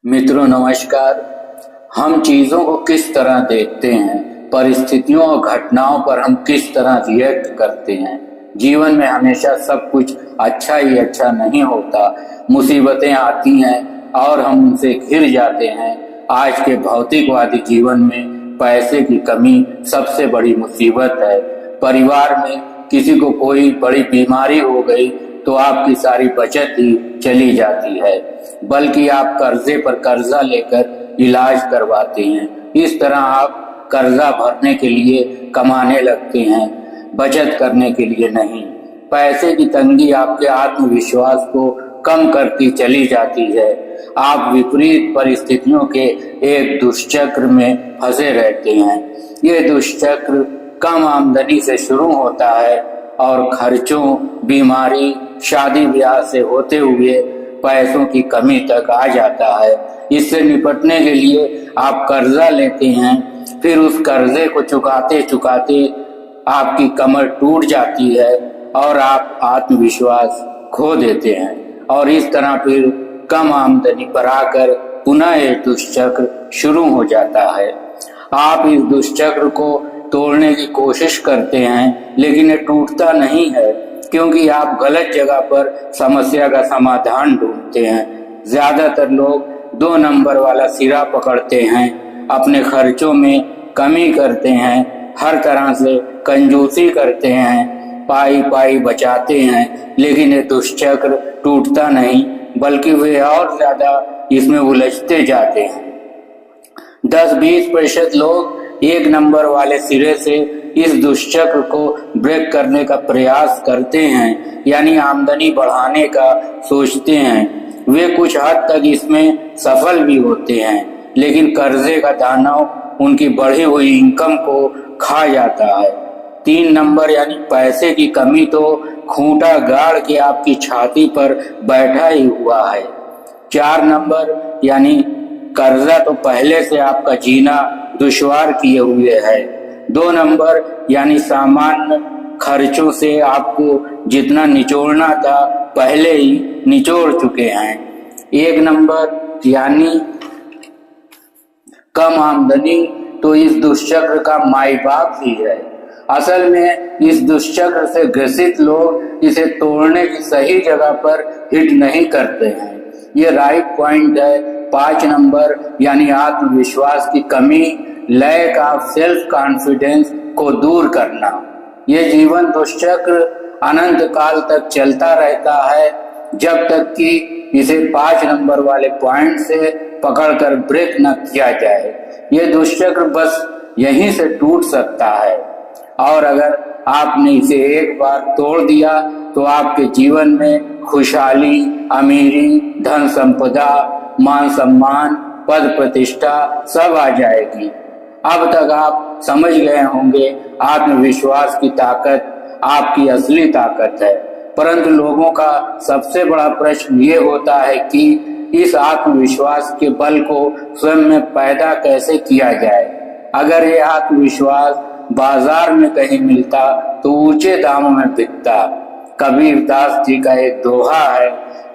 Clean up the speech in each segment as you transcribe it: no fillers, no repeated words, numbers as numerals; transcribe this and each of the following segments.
मित्रों नमस्कार। हम चीजों को किस तरह देखते हैं, परिस्थितियों और घटनाओं पर हम किस तरह रिएक्ट करते हैं। जीवन में हमेशा सब कुछ अच्छा ही अच्छा नहीं होता। मुसीबतें आती हैं और हम उनसे घिर जाते हैं। आज के भौतिकवादी जीवन में पैसे की कमी सबसे बड़ी मुसीबत है। परिवार में किसी को कोई बड़ी बीमारी हो गई तो आपकी सारी बचत ही चली जाती है, बल्कि आप कर्जे पर कर्जा लेकर इलाज करवाते हैं। इस तरह आप कर्जा भरने के लिए कमाने लगते हैं, बचत करने के लिए नहीं। पैसे की तंगी आपके आत्मविश्वास को कम करती चली जाती है। आप विपरीत परिस्थितियों के एक दुष्चक्र में फंसे रहते हैं। ये दुष्चक्र कम आमदनी से शुरू होता है और खर्चों, बीमारी, शादी ब्याह से होते हुए पैसों की कमी तक आ जाता है। इससे निपटने के लिए आप कर्जा लेते हैं, फिर उस कर्जे को चुकाते चुकाते आपकी कमर टूट जाती है और आप आत्मविश्वास खो देते हैं और इस तरह फिर कम आमदनी पर आकर पुनः एक दुष्चक्र शुरू हो जाता है। आप इस दुष्चक्र को तोड़ने की कोशिश करते हैं, लेकिन ये टूटता नहीं है, क्योंकि आप गलत जगह पर समस्या का समाधान ढूंढते हैं। ज्यादातर लोग 2 नंबर वाला सिरा पकड़ते हैं, अपने खर्चों में कमी करते हैं, हर तरह से कंजूसी करते हैं, पाई पाई बचाते हैं, लेकिन ये दुष्चक्र टूटता नहीं, बल्कि वे और ज्यादा इसमें उलझते जाते हैं। 10-20% लोग 1 नंबर वाले सिरे से इस दुष्चक्र को ब्रेक करने का प्रयास करते हैं, यानी आमदनी बढ़ाने का सोचते हैं। वे कुछ हद तक इसमें सफल भी होते हैं, लेकिन कर्जे का दानव उनकी बढ़ी हुई इनकम को खा जाता है। 3 नंबर यानी पैसे की कमी तो खूंटा गाड़ के आपकी छाती पर बैठा ही हुआ है। 4 नंबर यानी कर्जा तो पहले से आपका जीना दुश्वार किए हुए है। 2 नंबर यानी सामान्य खर्चों से आपको जितना निचोड़ना था पहले ही निचोड़ चुके हैं। 1 नंबर यानी कम आमदनी तो इस दुष्चक्र का माई बाप ही है। असल में इस दुष्चक्र से ग्रसित लोग इसे तोड़ने की सही जगह पर हिट नहीं करते हैं। ये राइट पॉइंट है। 5 नंबर यानी आत्मविश्वास की कमी, लैक ऑफ सेल्फ कॉन्फिडेंस को दूर करना। ये जीवन दुष्चक्र अनंत काल तक चलता रहता है, जब तक कि इसे 5 नंबर वाले पॉइंट से पकड़कर ब्रेक न किया जाए। ये दुष्चक्र बस यहीं से टूट सकता है, और अगर आपने इसे एक बार तोड़ दिया तो आपके जीवन में खुशहाली, अमीरी, धन संपदा, मान सम्मान, पद प्रतिष्ठा सब आ जाएगी। अब तक आप समझ गए होंगे आत्मविश्वास की ताकत आपकी असली ताकत है। परंतु लोगों का सबसे बड़ा प्रश्न ये होता है कि इस आत्मविश्वास के बल को स्वयं में पैदा कैसे किया जाए। अगर ये आत्मविश्वास बाजार में कहीं मिलता तो ऊंचे दामों में बिकता। कबीर दास जी का एक दोहा है,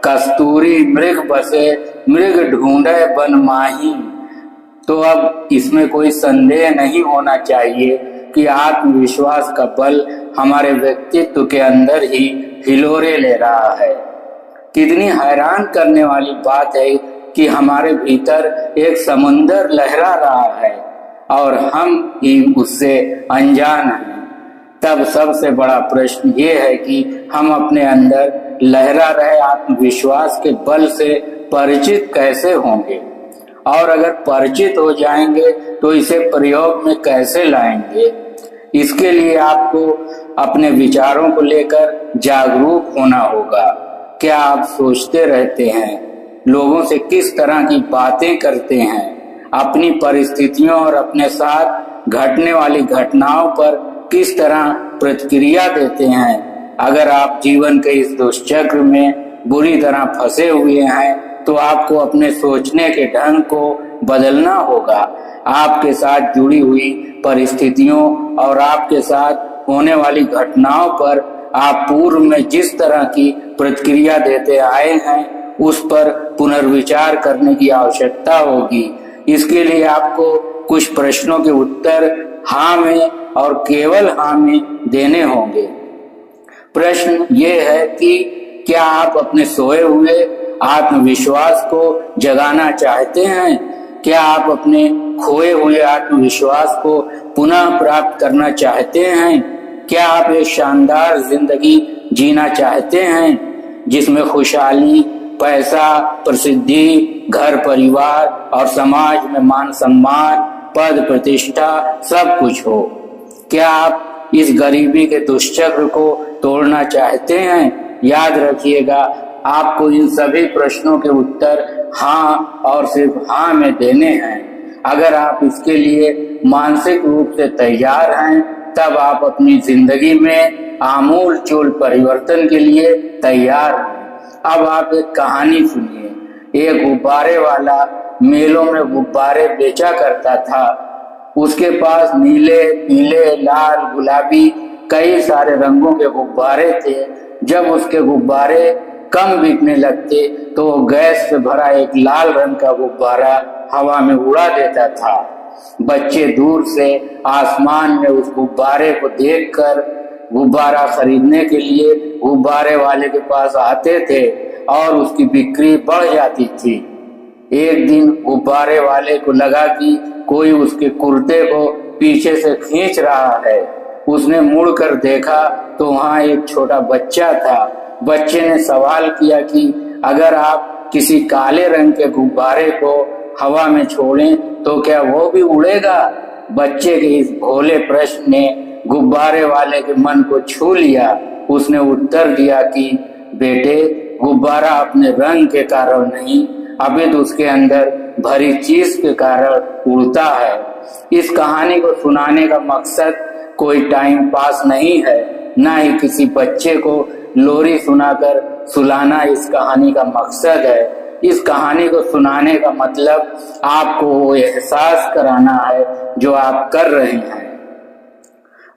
कस्तूरी मृग बसे मृग ढूंढे बन माही। तो अब इसमें कोई संदेह नहीं होना चाहिए कि आत्मविश्वास का बल हमारे व्यक्तित्व के अंदर ही हिलोरे ले रहा है। कितनी हैरान करने वाली बात है कि हमारे भीतर एक समुंदर लहरा रहा है और हम ही उससे अनजान हैं। तब सबसे बड़ा प्रश्न ये है कि हम अपने अंदर लहरा रहे आत्मविश्वास के बल से परिचित कैसे होंगे, और अगर परिचित हो जाएंगे तो इसे प्रयोग में कैसे लाएंगे। इसके लिए आपको अपने विचारों को लेकर जागरूक होना होगा। क्या आप सोचते रहते हैं, लोगों से किस तरह की बातें करते हैं, अपनी परिस्थितियों और अपने साथ घटने वाली घटनाओं पर किस तरह प्रतिक्रिया देते हैं। अगर आप जीवन के इस दुष्चक्र में बुरी तरह फंसे हुए हैं तो आपको अपने सोचने के ढंग को बदलना होगा। आपके साथ जुड़ी हुई परिस्थितियों और आपके साथ होने वाली घटनाओं पर आप पूर्व में जिस तरह की प्रतिक्रिया देते आए हैं उस पर पुनर्विचार करने की आवश्यकता होगी। इसके लिए आपको कुछ प्रश्नों के उत्तर हाँ में और केवल हाँ में देने होंगे। प्रश्न ये है कि क्या आप अपने सोए हुए आत्मविश्वास को जगाना चाहते हैं? क्या आप अपने खोए हुए आत्मविश्वास को पुनः प्राप्त करना चाहते हैं? क्या आप एक शानदार जिंदगी जीना चाहते हैं जिसमें खुशहाली, पैसा, प्रसिद्धि, घर परिवार और समाज में मान सम्मान, पद प्रतिष्ठा सब कुछ हो? क्या आप इस गरीबी के दुष्चक्र को तोड़ना चाहते हैं? याद रखिएगा, आपको इन सभी प्रश्नों के उत्तर हाँ और सिर्फ हाँ में देने हैं। अगर आप इसके लिए मानसिक रूप से तैयार हैं, तब आप अपनी जिंदगी में आमूल चूल परिवर्तन के लिए तैयार हैं। अब आप एक कहानी सुनिए। एक गुब्बारे वाला मेलों में गुब्बारे बेचा करता था। उसके पास नीले, पीले, लाल, गुलाबी कई सारे रंगों के गुब्बारे थे। जब उसके गुब्बारे कम बिकने लगते तो वो गैस से भरा एक लाल रंग का गुब्बारा हवा में उड़ा देता था। बच्चे दूर से आसमान में उस गुब्बारे को देखकर गुब्बारा खरीदने के लिए गुब्बारे वाले के पास आते थे और उसकी बिक्री बढ़ जाती थी। एक दिन गुब्बारे वाले को लगा कि कोई उसके कुर्ते को पीछे से खींच रहा है। उसने मुड़कर देखा तो वहां एक छोटा बच्चा था। बच्चे ने सवाल किया कि अगर आप किसी काले रंग के गुब्बारे को हवा में छोड़ें तो क्या वो भी उड़ेगा? बच्चे के इस भोले प्रश्न ने गुब्बारे वाले के मन को छू लिया। उसने उत्तर दिया कि बेटे, गुब्बारा अपने रंग के कारण नहीं, अभी तो उसके अंदर भरी चीज के कारण उड़ता है। इस कहानी को सुनाने का मकसद कोई टाइम पास नहीं है, ना ही किसी बच्चे को लोरी सुनाकर सुलाना इस कहानी का मकसद है। इस कहानी को सुनाने का मतलब आपको वो एहसास कराना है जो आप कर रहे हैं।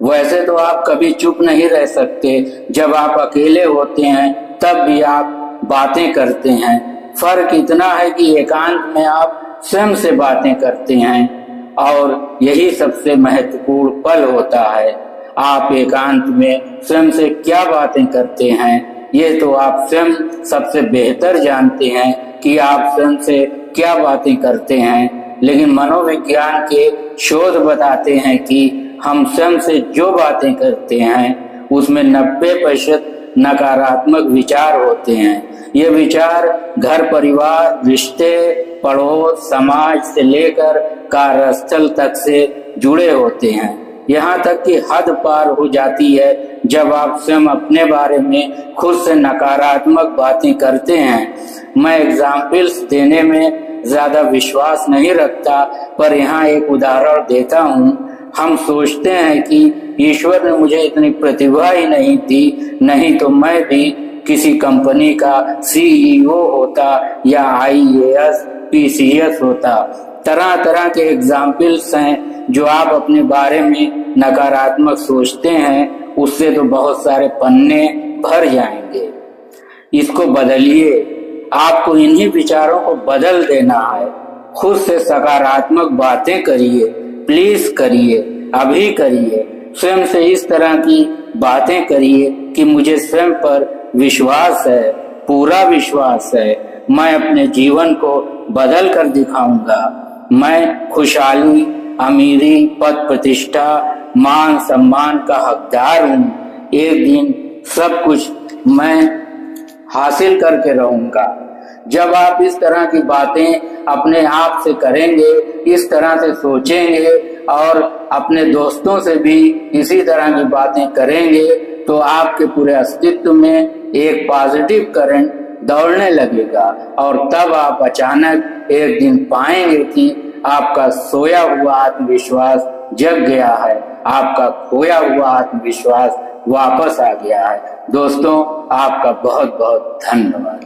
वैसे तो आप कभी चुप नहीं रह सकते। जब आप अकेले होते हैं तब भी आप बातें करते हैं। फर्क इतना है कि एकांत में आप स्वयं से बातें करते हैं और यही सबसे महत्वपूर्ण पल होता है। आप एकांत में स्वयं से क्या बातें करते हैं, ये तो आप स्वयं सबसे बेहतर जानते हैं कि आप स्वयं से क्या बातें करते हैं। लेकिन मनोविज्ञान के शोध बताते हैं कि हम स्वयं से जो बातें करते हैं उसमें 90% नकारात्मक विचार होते हैं। ये विचार घर परिवार, रिश्ते, पड़ोस, समाज से लेकर कार्यस्थल तक से जुड़े होते हैं। यहाँ तक कि हद पार हो जाती है जब आप स्वयं अपने बारे में खुद से नकारात्मक बातें करते हैं। मैं एग्जाम्पल्स देने में ज्यादा विश्वास नहीं रखता, पर यहाँ एक उदाहरण देता हूँ। हम सोचते हैं कि ईश्वर ने मुझे इतनी प्रतिभा ही नहीं दी, नहीं तो मैं भी किसी कंपनी का CEO होता या IAS, PCS होता। तरह तरह के एग्जाम्पल्स हैं। जो आप अपने बारे में नकारात्मक सोचते हैं उससे तो बहुत सारे पन्ने भर जाएंगे। इसको बदलिए। आपको इन्हीं विचारों को बदल देना है। खुद से सकारात्मक बातें करिए, प्लीज करिए, अभी करिए। स्वयं से इस तरह की बातें करिए कि मुझे स्वयं पर विश्वास है, पूरा विश्वास है। मैं अपने जीवन को बदल कर दिखाऊंगा। मैं खुशहाली, अमीरी, पद प्रतिष्ठा, मान सम्मान का हकदार हूँ। एक दिन सब कुछ मैं हासिल करके रहूंगा। जब आप इस तरह की बातें अपने आप से करेंगे, इस तरह से सोचेंगे और अपने दोस्तों से भी इसी तरह की बातें करेंगे तो आपके पूरे अस्तित्व में एक पॉजिटिव करंट दौड़ने लगेगा और तब आप अचानक एक दिन पाएंगे कि आपका सोया हुआ आत्मविश्वास जग गया है, आपका खोया हुआ आत्मविश्वास वापस आ गया है। दोस्तों, आपका बहुत बहुत धन्यवाद।